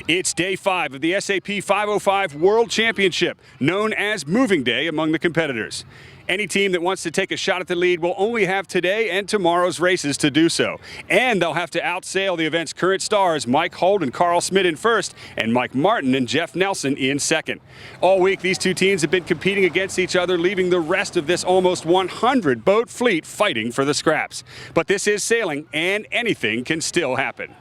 It's day 5 of the SAP 505 World Championship, known as Moving Day among the competitors. Any team that wants to take a shot at the lead will only have today and tomorrow's races to do so. And they'll have to outsail the event's current stars, Mike Holt and Carl Smit in first, and Mike Martin and Jeff Nelson in second. All week, these two teams have been competing against each other, leaving the rest of this almost 100-boat fleet fighting for the scraps. But this is sailing, and anything can still happen.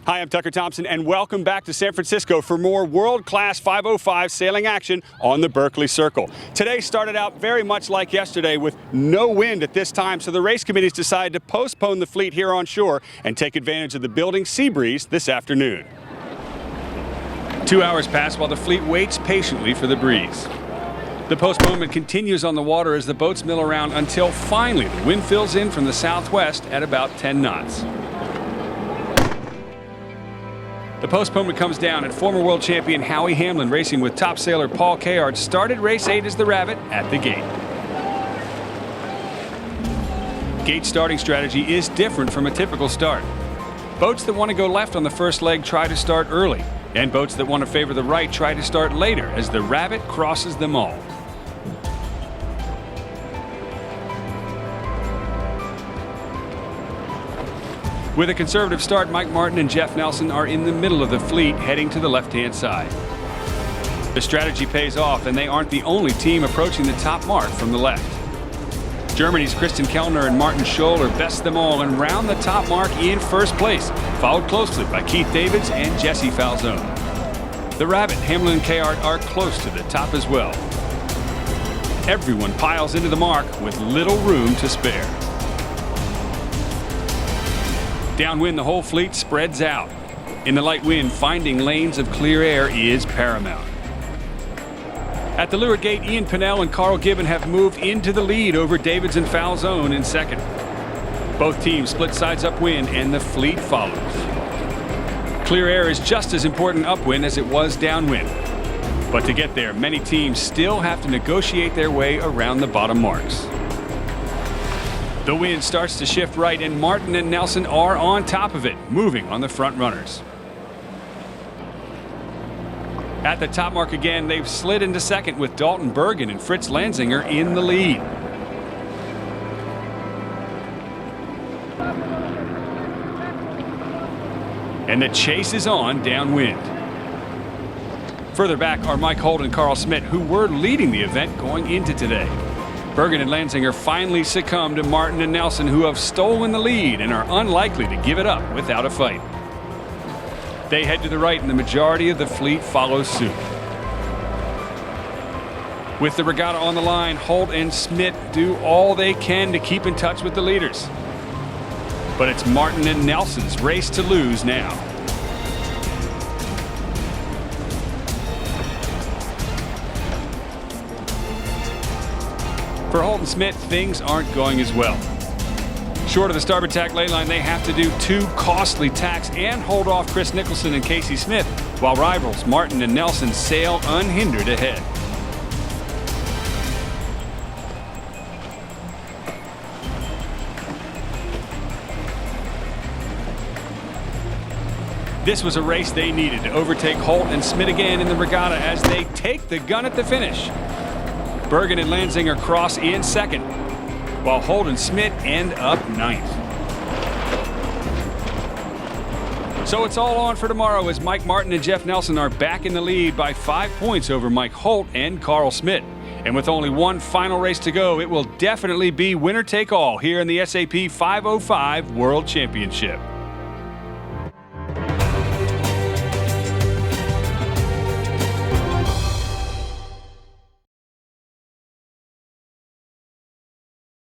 Hi, I'm Tucker Thompson, and welcome back to San Francisco for more world-class 505 sailing action on the Berkeley Circle. Today started out very much like yesterday with no wind at this time, so the race committees decided to postpone the fleet here on shore and take advantage of the building sea breeze this afternoon. 2 hours pass while the fleet waits patiently for the breeze. The postponement continues on the water as the boats mill around until finally the wind fills in from the southwest at about 10 knots. The postponement comes down, and former world champion Howie Hamlin, racing with top sailor Paul Kayard, started race 8 as the Rabbit at the gate. Gate starting strategy is different from a typical start. Boats that want to go left on the first leg try to start early, and boats that want to favor the right try to start later as the Rabbit crosses them all. With a conservative start, Mike Martin and Jeff Nelson are in the middle of the fleet, heading to the left-hand side. The strategy pays off, and they aren't the only team approaching the top mark from the left. Germany's Kristen Kellner and Martin Scholler best them all and round the top mark in first place, followed closely by Keith Davids and Jesse Falzone. The Rabbit, Hamlin and Kayard, are close to the top as well. Everyone piles into the mark with little room to spare. Downwind, the whole fleet spreads out. In the light wind, finding lanes of clear air is paramount. At the leeward gate, Ian Pinnell and Carl Gibbon have moved into the lead over Davids and Falzone in second. Both teams split sides upwind, and the fleet follows. Clear air is just as important upwind as it was downwind. But to get there, many teams still have to negotiate their way around the bottom marks. The wind starts to shift right, and Martin and Nelson are on top of it, moving on the front runners. At the top mark again, they've slid into second with Dalton Bergen and Fritz Lanzinger in the lead. And the chase is on downwind. Further back are Mike Holt and Carl Smit, who were leading the event going into today. Bergen and Lanzinger finally succumb to Martin and Nelson, who have stolen the lead and are unlikely to give it up without a fight. They head to the right, and the majority of the fleet follows suit. With the regatta on the line, Holt and Smit do all they can to keep in touch with the leaders. But it's Martin and Nelson's race to lose now. For Holt and Smit, things aren't going as well. Short of the starboard tack ley line, they have to do 2 costly tacks and hold off Chris Nicholson and Casey Smith, while rivals Martin and Nelson sail unhindered ahead. This was a race they needed to overtake Holt and Smit again in the regatta as they take the gun at the finish. Bergen and Lanzinger cross in second, while Holt and Smit end up 9th. So it's all on for tomorrow as Mike Martin and Jeff Nelson are back in the lead by 5 points over Mike Holt and Carl Smit. And with only one final race to go, it will definitely be winner take all here in the SAP 505 World Championship.